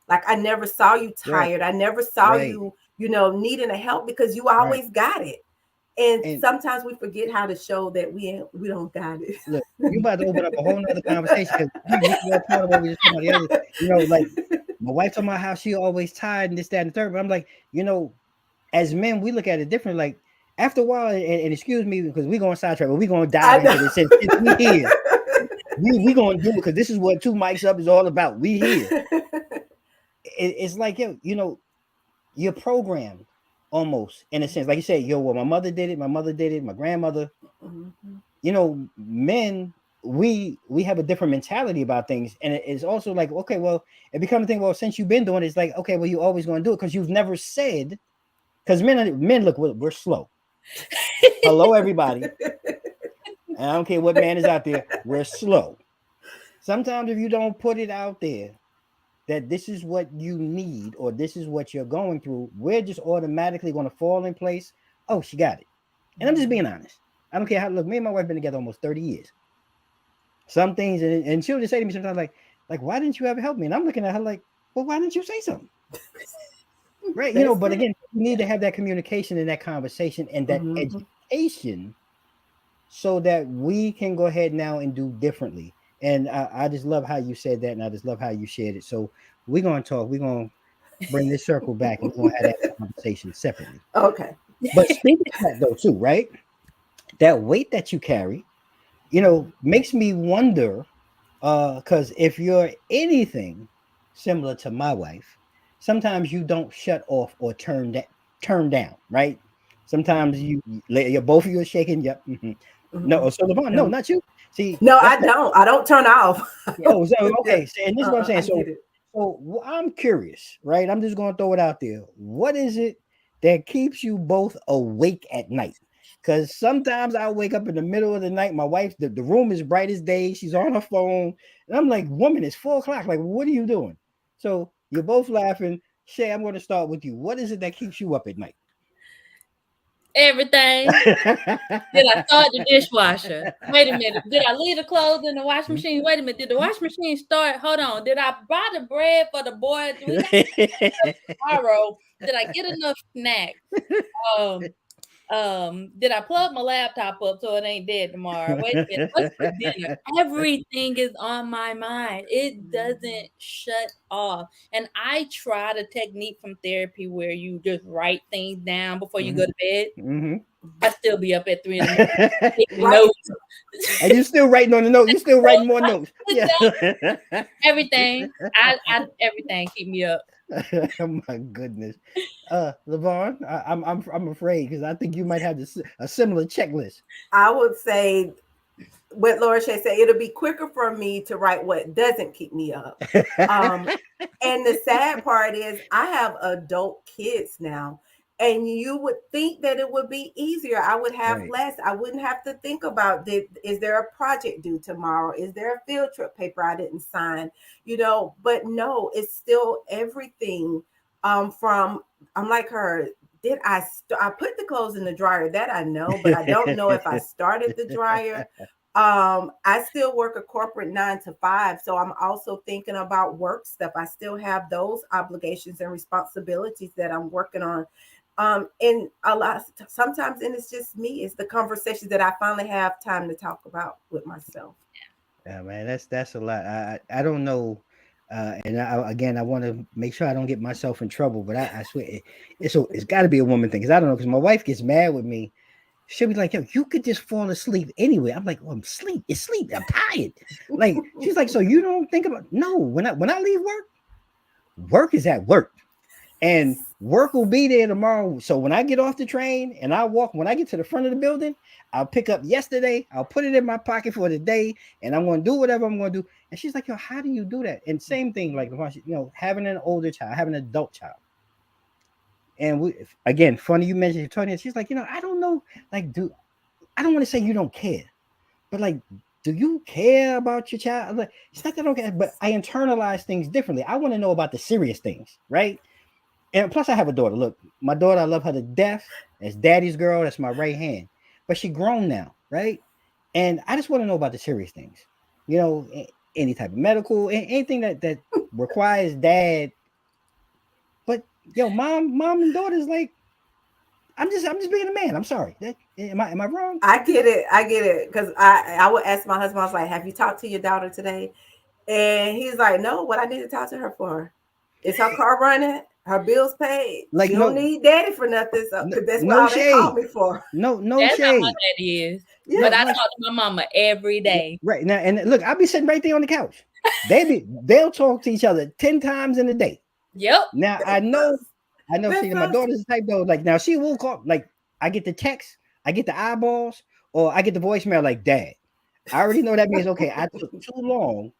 Like, I never saw you Right, tired. I never saw right. you, needing a help, because you Right. always got it. And And sometimes we forget how to show that we don't got it. look, you about to open up a whole nother conversation, because this is all part of what we just talking about the other. Like, my wife talking about how she always tired and this, that, and the third. But I'm like, as men, we look at it different. Like, after a while, and excuse me, because we're going to sidetrack, but we're going to dive I know. into this. Since we here, we going to do it, because this is what Two Mics Up is all about. We here. it's like, you're programmed almost in a sense. Like you said, well, my mother did it, my grandmother. Men, we have a different mentality about things, and it's also like, okay, well, it becomes a thing. Well, since you've been doing it, it's like, okay, well, you're always going to do it because you've never said. Because men look, we're slow. Hello, everybody. And I don't care what man is out there, we're slow. Sometimes if you don't put it out there that this is what you need or this is what you're going through, we're just automatically going to fall in place. Oh, she got it. And I'm just being honest. I don't care how. Look, me and my wife been together almost 30 years. Some things, and she'll just say to me sometimes, like, why didn't you ever help me? And I'm looking at her like, well, why didn't you say something? Right? But again, you need to have that communication and that conversation and that education so that we can go ahead now and do differently. And I just love how you said that, and I just love how you shared it. So we're going to talk. We're going to bring this circle back, and we're going to have that conversation separately. Okay. But speaking of that, though, too, right? That weight that you carry, makes me wonder, because if you're anything similar to my wife, sometimes you don't shut off or turn down, right? Sometimes you're both of you are shaking. Yep. No, so LeVon, no, not you. See, no, I don't turn off. Oh, so okay. So, and this is what I'm saying. So I'm curious, right? I'm just going to throw it out there. What is it that keeps you both awake at night? Because sometimes I wake up in the middle of the night. My wife, the room is bright as day. She's on her phone. And I'm like, woman, it's 4:00. Like, what are you doing? So you're both laughing. Shay, I'm going to start with you. What is it that keeps you up at night? Everything. Did I start the dishwasher? Wait a minute. Did I leave the clothes in the washing machine? Wait a minute. Did the washing machine start? Hold on. Did I buy the bread for the boy? Do we got tomorrow? Did I get enough snacks? Did I plug my laptop up so it ain't dead tomorrow? Wait a minute. What's for dinner? Everything is on my mind. It doesn't shut off. And I tried a technique from therapy where you just write things down before you go to bed. I still be up at 3 in the morning. Notes. And you still writing on the note. You still writing more notes. Yeah. Everything. Everything keep me up. Oh my goodness. LeVon, I'm afraid because I think you might have a similar checklist. I would say what Laura Shay said, it'll be quicker for me to write what doesn't keep me up. And the sad part is I have adult kids now. And you would think that it would be easier. I would have less. I wouldn't have to think about, is there a project due tomorrow? Is there a field trip paper I didn't sign? But no, it's still everything from, I'm like her, I put the clothes in the dryer? That I know, but I don't know if I started the dryer. I still work a corporate 9 to 5. So I'm also thinking about work stuff. I still have those obligations and responsibilities that I'm working on. And sometimes, and it's just me, it's the conversations that I finally have time to talk about with myself. Yeah, man, that's a lot. I don't know. And I want to make sure I don't get myself in trouble, but I swear it's got to be a woman thing. Cause I don't know. Cause my wife gets mad with me. She'll be like, yo, you could just fall asleep anyway. I'm like, well, I'm sleep. It's sleep. I'm tired. Like, she's like, so you don't think about, no, when I leave work is at work. And work will be there tomorrow. So when I get off the train and when I get to the front of the building, I'll pick up yesterday. I'll put it in my pocket for the day, and I'm going to do whatever I'm going to do. And she's like, yo, how do you do that? And same thing, like, having an older child, having an adult child. And again, funny you mentioned Tony. She's like, I don't know. Like, I don't want to say you don't care, but like, do you care about your child? Like, it's not that I don't care, but I internalize things differently. I want to know about the serious things, right? And plus, I have a daughter. Look, my daughter, I love her to death. That's daddy's girl. That's my right hand. But she's grown now, right? And I just want to know about the serious things. Any type of medical, anything that requires dad. But mom and daughter's like, I'm just being a man. I'm sorry. Am I wrong? I get it. Because I would ask my husband, I was like, have you talked to your daughter today? And he's like, no, what I need to talk to her for? Is her car running? Her bills paid. Like, you don't need daddy for nothing. So that's what they call me for. No that's shade. How my daddy is. Yeah, but I talk to my mama every day. Right now, and look, I'll be sitting right there on the couch. They'll talk to each other 10 times in a day. Yep. Now I know. See, my daughter's the type though. Like now, she will call. Like I get the text, I get the eyeballs, or I get the voicemail. Like, Dad, I already know that means okay. I took too long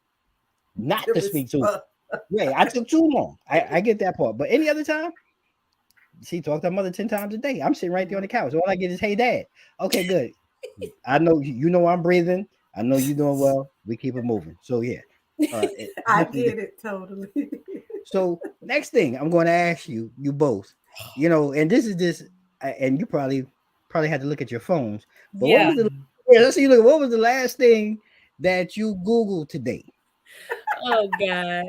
not to speak to her. Yeah, I took too long. I get that part. But any other time, she talked to her mother 10 times a day. I'm sitting right there on the couch. All I get is, "Hey, Dad." Okay, good. I know you know I'm breathing. I know you doing well. We keep it moving. So yeah, I definitely. get it totally. So next thing I'm going to ask you, you both, and this is this, and you probably had to look at your phones. But what Yeah. was the yeah? Let's see. Look, what was the last thing that you Googled today? Oh God.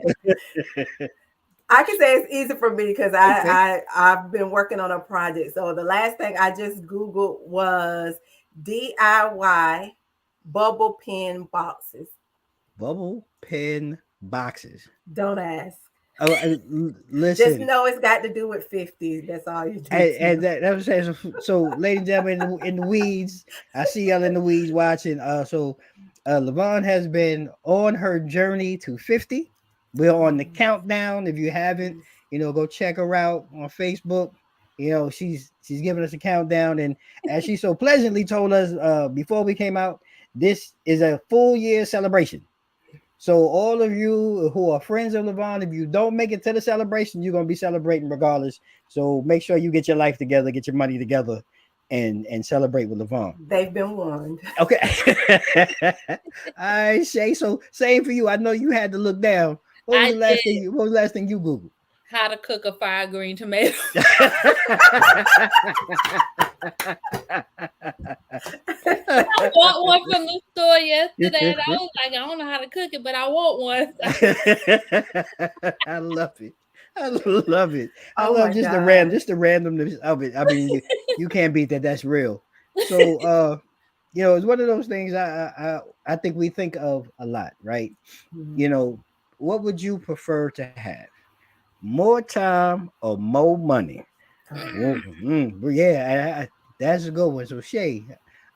I can say it's easy for me because Okay, I've been working on a project. So the last thing I just Googled was DIY bubble pen boxes. bubble pen boxes. Don't ask. Oh, Just listen, know it's got to do with 50. That's all you need to and know. that was saying. So, ladies and gentlemen, in the weeds, I see y'all in the weeds watching. Levon has been on her journey to 50. We're on the countdown. If you haven't, go check her out on Facebook. She's giving us a countdown, and as she so pleasantly told us before we came out, this is a full year celebration. So all of you who are friends of Levon, if you don't make it to the celebration, you're gonna be celebrating regardless. So make sure you get your life together, get your money together, and celebrate with Levon. They've been warned. Okay. All right, Shay. So same for you. I know you had to look down. What was I the last thing did you what was the last thing you Googled? how to cook a fried green tomato. I bought one from the store yesterday, and I was like, I don't know how to cook it, but I want one. I love it. I love it. I Oh love my just the God. randomness of it. I mean, you can't beat that. That's real. So, it's one of those things I think we think of a lot, right? Mhm. You know, what would you prefer to have? More time or more money? Well, yeah, that's a good one. So, Shay,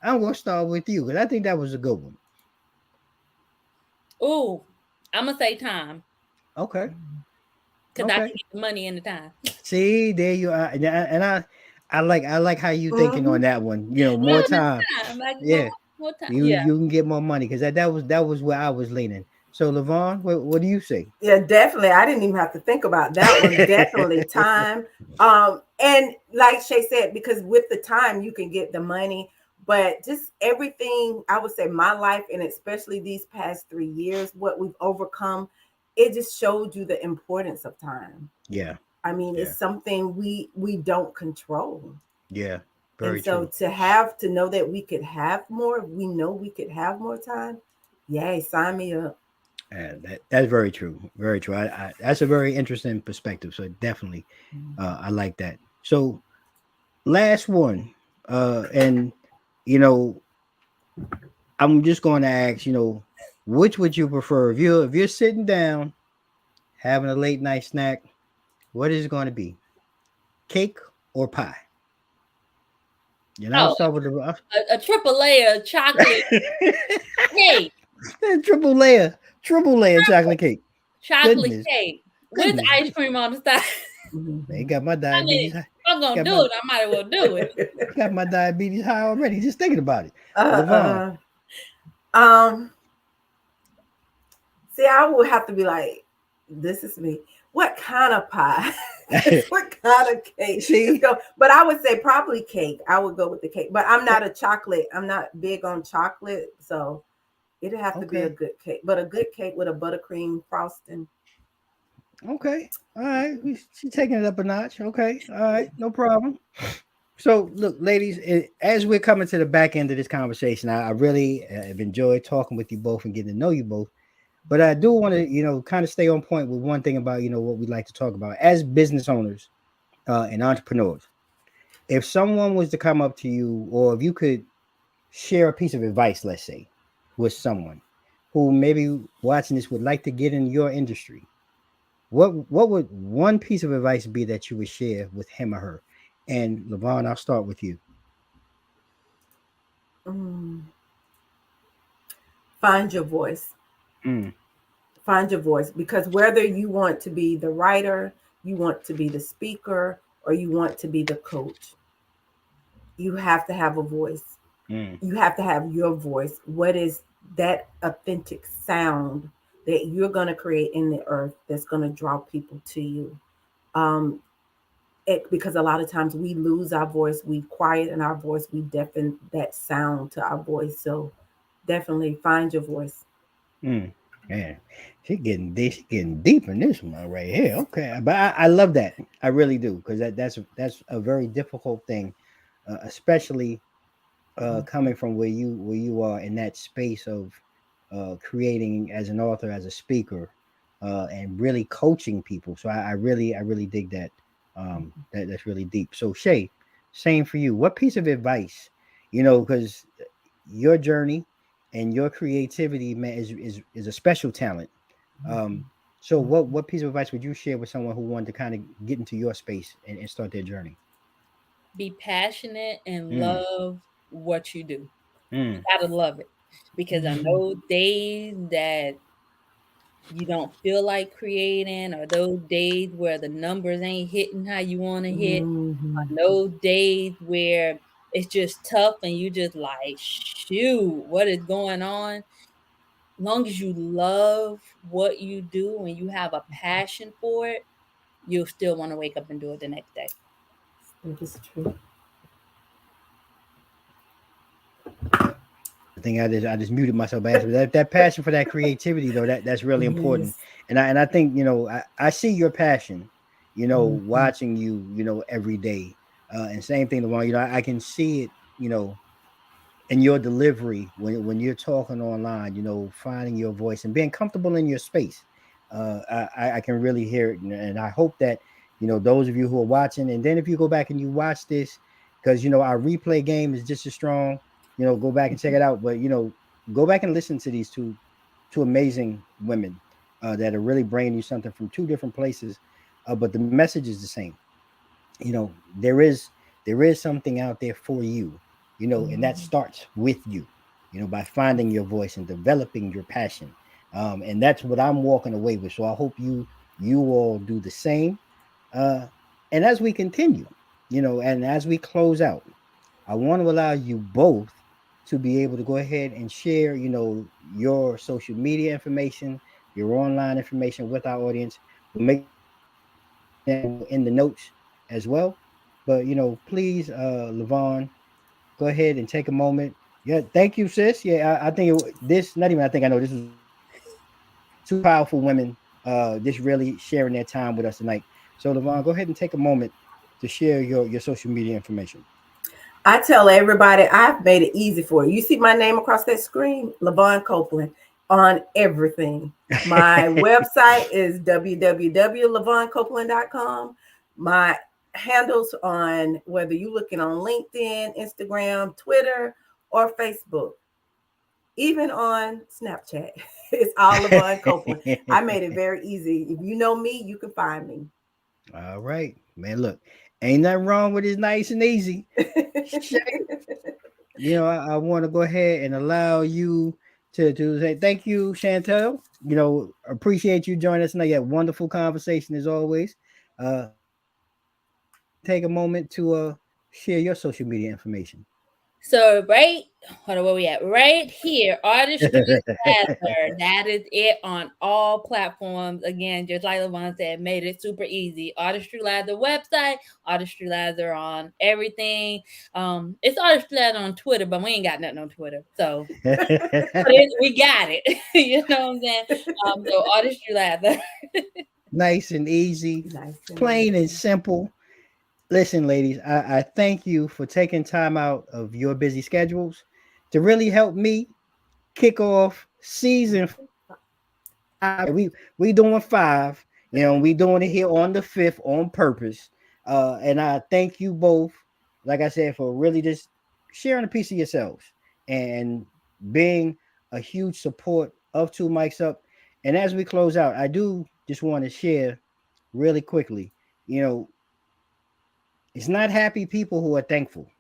I'm gonna start with you because I think that was a good one. Ooh, I'm gonna say time Okay, because I can okay. get the money in the time. See, there you are, and I like how you thinking on Mhm. that one. More Well, the time. time, like Yeah, more time. you Yeah, you can get more money because that was where I was leaning. So, Levon, what do you say? Yeah, definitely. I didn't even have to think about that one. Definitely time. And like Shay said, because with the time you can get the money, but just everything, I would say my life and especially these past 3 years, what we've overcome, it just showed you the importance of time. Yeah, I mean, yeah, it's something we don't control. yeah. And Very so true. to know that we could have more, we know we could have more time. Yay, sign me up. And that's very true. Very true. That's a very interesting perspective. So definitely, I like that. So last one, and you know, I'm just going to ask, which would you prefer if you're sitting down having a late night snack? What is it going to be? Cake or pie? I'll oh, start with the a triple layer chocolate cake, triple layer chocolate cake. chocolate Goodness, cake with goodness ice gracious! cream on the side. They Mhm. got my I mean, diabetes. if I'm gonna Got do my it, I might as well do it. got my diabetes high already. Just thinking about it. Levon. uh, um, See, I would have to be like, this is me. What kind of pie? What kind of cake? Let's See, go. But I would say probably cake. I would go with the cake. But I'm not a chocolate. I'm not big on chocolate. So it'd have to be a okay, good cake. But a good cake with a buttercream frosting. okay, all right. She's taking it up a notch. Okay, all right, no problem. So, look, ladies, as we're coming to the back end of this conversation, I really have enjoyed talking with you both and getting to know you both. But I do want to, kind of stay on point with one thing about, what we like to talk about as business owners and entrepreneurs. If someone was to come up to you, or if you could share a piece of advice, let's say, with someone who maybe watching this would like to get in your industry, what would one piece of advice be that you would share with him or her? And Levon, I'll start with you. Mm. Find your voice. Mm, Find your voice because whether you want to be the writer, you want to be the speaker, or you want to be the coach, you have to have a voice. Mm. You have to have your voice. What is that authentic sound that you're going to create in the earth that's going to draw people to you? Um, because a lot of times we lose our voice, we quieten our voice, we deafen that sound to our voice. So definitely find your voice. Mm. Man, she getting deep in this one right here. Okay, but I love that. I really do, because that's a very difficult thing, especially coming from where you are in that space of creating as an author, as a speaker, and really coaching people. So I really dig that. That's really deep. So Shay, same for you. What piece of advice, because your journey and your creativity, man, is a special talent. Um, so what piece of advice would you share with someone who wanted to kind of get into your space and start their journey? Be passionate and Mm, love what you do. You mm, gotta love it, because I Mhm. know days that you don't feel like creating, or those days where the numbers ain't hitting how you want to hit, Mhm. on those days where it's just tough and you just like, shoot, what is going on? Long as you love what you do and you have a passion for it, you'll still want to wake up and do it the next day. That is true. I think I just muted myself by accident. That passion for that creativity though, that's really important. Yes. And I think, I see your passion, Mhm. watching you, every day. And same thing, the one, I can see it, and your delivery when you're talking online, finding your voice and being comfortable in your space. I can really hear it, and I hope that those of you who are watching, and then if you go back and you watch this, because our replay game is just as strong. Go back and check it out. But go back and listen to these two amazing women that are really bringing you something from two different places, but the message is the same. There is something out there for you, and that Mhm. starts with you, by finding your voice and developing your passion. And that's what I'm walking away with. So I hope you all do the same. uh and as we continue, and as we close out, I want to allow you both to be able to go ahead and share, your social media information, your online information with our audience. We'll make sure that we put that in the notes as well. But please, Levon, go ahead and take a moment. Yeah, thank you, sis. Yeah, I think this, not even I think I know, this was two powerful women, just really sharing their time with us tonight. So Levon, go ahead and take a moment to share your social media information. I tell everybody I've made it easy for you. You see my name across that screen, Levon Copeland, on everything. My website is www.levoncopeland.com. My handles on whether you're looking on LinkedIn, Instagram, Twitter, or Facebook, even on Snapchat. It's all Levon Copeland. I made it very easy. If you know me, you can find me. All right, man. Look, ain't nothing wrong with it. Nice and easy. Shay, I want to go ahead and allow you to say thank you, Chantel. Appreciate you joining us tonight. You had a wonderful conversation as always. Go ahead and take a moment to share your social media information. So hold on, where we at? Right here, Artistry Ladder. That is it on all platforms. Again, just like Levon said, made it super easy. Artistry Ladder website, Artistry Ladder on everything. It's Artistry Ladder on Twitter, but we ain't got nothing on Twitter. So we got it. You know what I'm saying? So Artistry Ladder. Nice and easy, Nice and plain and easy. simple. Listen, ladies, I thank you for taking time out of your busy schedules to really help me kick off season 5. We doing 5. We doing it here on the 5th on purpose. And I thank you both, like I said, for really just sharing a piece of yourselves and being a huge support of Two Mics Up. And as we close out, I do just want to share really quickly. You know, it's not happy people who are thankful.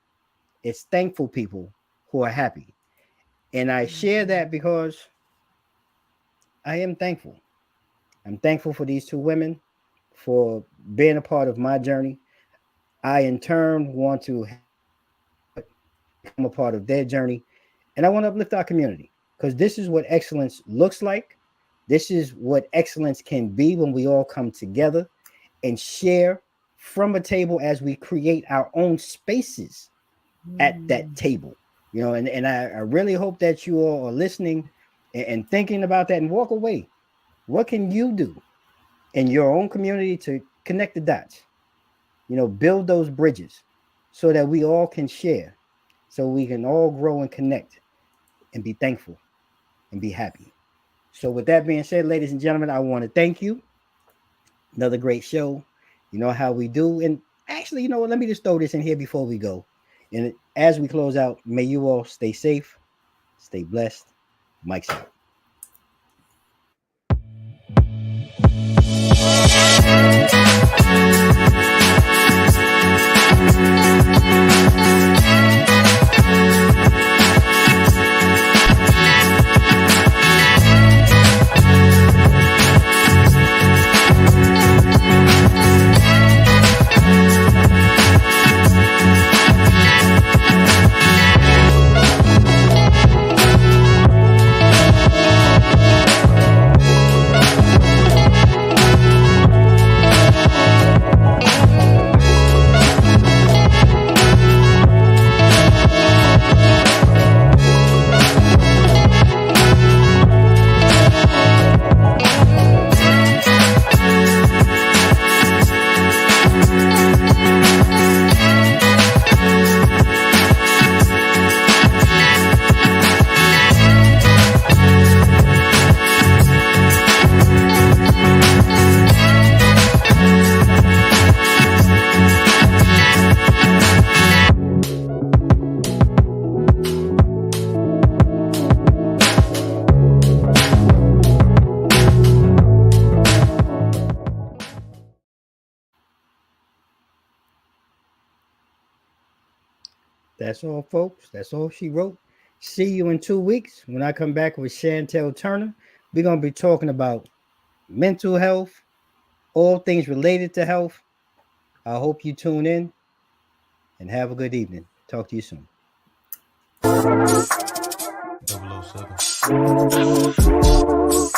It's thankful people who are happy. And I share that because I am thankful. I'm thankful for these two women, for being a part of my journey. I, in turn, want to become a part of their journey. And I want to uplift our community because this is what excellence looks like. This is what excellence can be when we all come together and share from a table as we create our own spaces at that table. And I really hope that you all are listening and thinking about that and walk away. What can you do in your own community to connect the dots? Build those bridges so that we all can share, so we can all grow and connect and be thankful and be happy. So with that being said, ladies and gentlemen, I want to thank you. Another great show. You know how we do. And actually, you know what? Let me just throw this in here before we go. And as we close out, may you all stay safe, stay blessed. Mike's out. That's all, folks. That's all she wrote. See you in 2 weeks when I come back with Chantel Turner. We're going to be talking about mental health, all things related to health. I hope you tune in and have a good evening. Talk to you soon. 007.